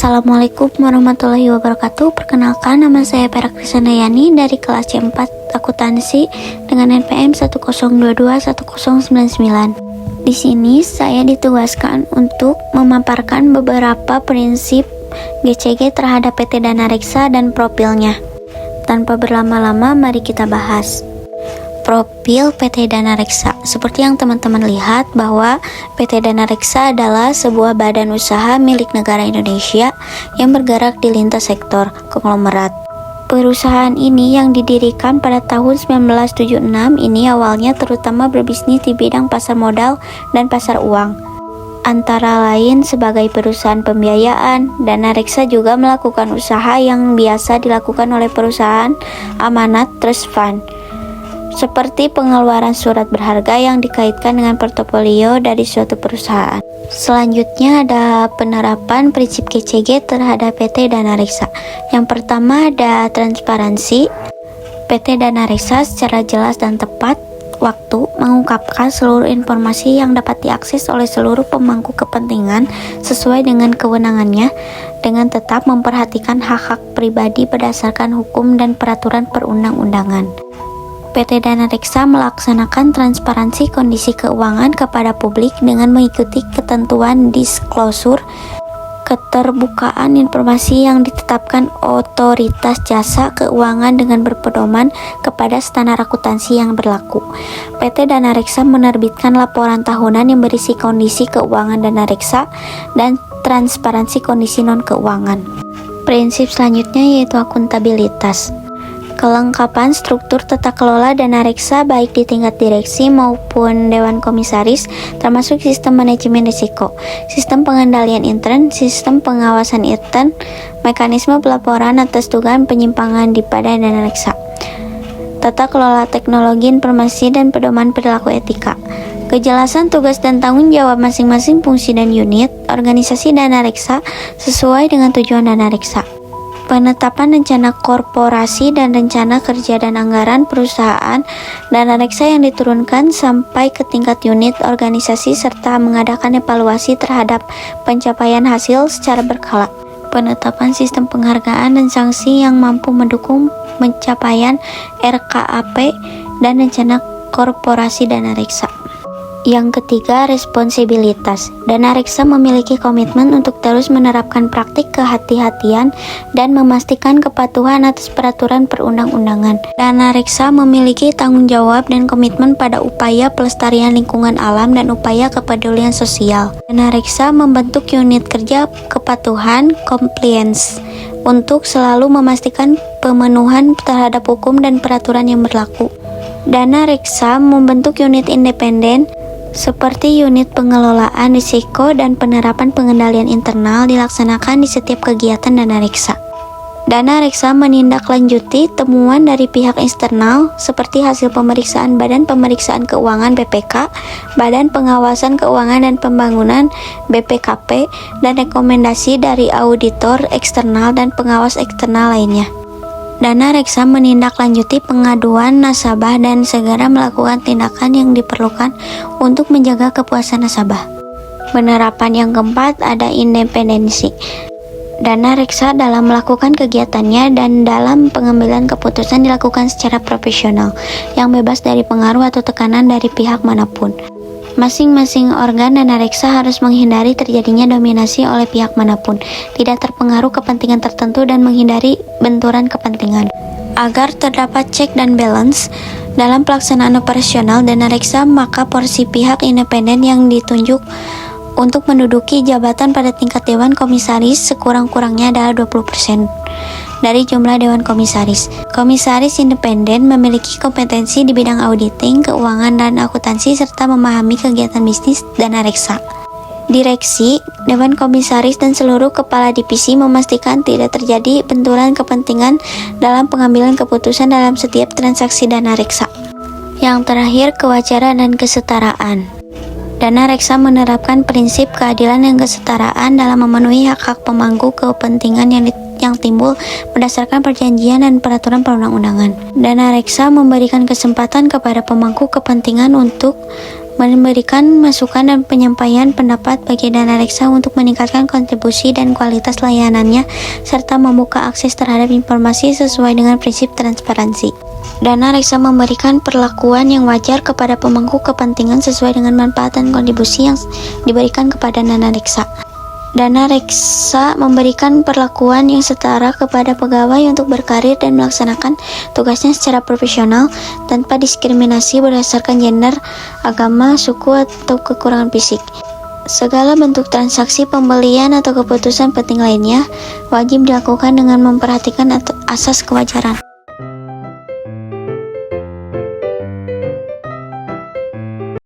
Assalamualaikum warahmatullahi wabarakatuh. Perkenalkan, nama saya Perak Krisnayani dari kelas C4 Akuntansi dengan NPM 1022199. Di sini saya ditugaskan untuk memaparkan beberapa prinsip GCG terhadap PT Dana Reksa dan profilnya. Tanpa berlama-lama, mari kita bahas. Profil PT Dana Reksa. Seperti yang teman-teman lihat bahwa PT Dana Reksa adalah sebuah badan usaha milik negara Indonesia yang bergerak di lintas sektor konglomerat. Perusahaan ini yang didirikan pada tahun 1976 ini awalnya terutama berbisnis di bidang pasar modal dan pasar uang. Antara lain sebagai perusahaan pembiayaan, Dana Reksa juga melakukan usaha yang biasa dilakukan oleh perusahaan amanat trust fund, seperti pengeluaran surat berharga yang dikaitkan dengan portofolio dari suatu perusahaan. Selanjutnya ada penerapan prinsip GCG terhadap PT Dana Reksa. Yang pertama ada transparansi. PT Dana Reksa secara jelas dan tepat waktu mengungkapkan seluruh informasi yang dapat diakses oleh seluruh pemangku kepentingan sesuai dengan kewenangannya, dengan tetap memperhatikan hak-hak pribadi berdasarkan hukum dan peraturan perundang-undangan. PT Dana Reksa melaksanakan transparansi kondisi keuangan kepada publik dengan mengikuti ketentuan disclosure, keterbukaan informasi yang ditetapkan otoritas jasa keuangan dengan berpedoman kepada standar akuntansi yang berlaku. PT Dana Reksa menerbitkan laporan tahunan yang berisi kondisi keuangan Dana Reksa dan transparansi kondisi non-keuangan. Prinsip selanjutnya yaitu akuntabilitas. Kelengkapan struktur tata kelola Dana Reksa baik di tingkat direksi maupun dewan komisaris, termasuk sistem manajemen risiko, sistem pengendalian intern, sistem pengawasan intern, mekanisme pelaporan atas dugaan penyimpangan di pada Dana Reksa, tata kelola teknologi informasi dan pedoman perilaku etika. Kejelasan tugas dan tanggung jawab masing-masing fungsi dan unit organisasi Dana Reksa sesuai dengan tujuan Dana Reksa. Penetapan rencana korporasi dan rencana kerja dan anggaran perusahaan Dana Reksa yang diturunkan sampai ke tingkat unit organisasi serta mengadakan evaluasi terhadap pencapaian hasil secara berkala. Penetapan sistem penghargaan dan sanksi yang mampu mendukung pencapaian RKAP dan rencana korporasi Dana Reksa. Yang ketiga, responsibilitas. Dana Reksa memiliki komitmen untuk terus menerapkan praktik kehati-hatian dan memastikan kepatuhan atas peraturan perundang-undangan. Dana Reksa memiliki tanggung jawab dan komitmen pada upaya pelestarian lingkungan alam dan upaya kepedulian sosial. Dana Reksa membentuk unit kerja kepatuhan compliance untuk selalu memastikan pemenuhan terhadap hukum dan peraturan yang berlaku. Dana Reksa membentuk unit independen seperti unit pengelolaan risiko dan penerapan pengendalian internal dilaksanakan di setiap kegiatan Dana Reksa. Dana Reksa menindaklanjuti temuan dari pihak eksternal seperti hasil pemeriksaan Badan Pemeriksaan Keuangan BPK, Badan Pengawasan Keuangan dan Pembangunan BPKP, dan rekomendasi dari auditor eksternal dan pengawas eksternal lainnya. Dana Reksa menindaklanjuti pengaduan nasabah dan segera melakukan tindakan yang diperlukan untuk menjaga kepuasan nasabah. Penerapan yang keempat ada independensi. Dana Reksa dalam melakukan kegiatannya dan dalam pengambilan keputusan dilakukan secara profesional, yang bebas dari pengaruh atau tekanan dari pihak manapun. Masing-masing organ Dana Reksa harus menghindari terjadinya dominasi oleh pihak manapun, tidak terpengaruh kepentingan tertentu dan menghindari benturan kepentingan. Agar terdapat check dan balance dalam pelaksanaan operasional Dana Reksa, maka porsi pihak independen yang ditunjuk untuk menduduki jabatan pada tingkat Dewan Komisaris sekurang-kurangnya adalah 20% dari jumlah Dewan Komisaris. Komisaris independen memiliki kompetensi di bidang auditing, keuangan, dan akuntansi serta memahami kegiatan bisnis Dana Reksa. Direksi, Dewan Komisaris, dan seluruh kepala divisi memastikan tidak terjadi benturan kepentingan dalam pengambilan keputusan dalam setiap transaksi Dana Reksa. Yang terakhir, kewajaran dan kesetaraan. Dana Reksa menerapkan prinsip keadilan dan kesetaraan dalam memenuhi hak-hak pemangku kepentingan yang timbul berdasarkan perjanjian dan peraturan perundang-undangan. Dana Reksa memberikan kesempatan kepada pemangku kepentingan untuk memberikan masukan dan penyampaian pendapat bagi dana reksa untuk meningkatkan kontribusi dan kualitas layanannya, serta membuka akses terhadap informasi sesuai dengan prinsip transparansi. Dana reksa memberikan perlakuan yang wajar kepada pemangku kepentingan sesuai dengan manfaat dan kontribusi yang diberikan kepada dana reksa. Dana reksa memberikan perlakuan yang setara kepada pegawai untuk berkarir dan melaksanakan tugasnya secara profesional tanpa diskriminasi berdasarkan gender, agama, suku, atau kekurangan fisik. Segala bentuk transaksi pembelian atau keputusan penting lainnya wajib dilakukan dengan memperhatikan asas kewajaran.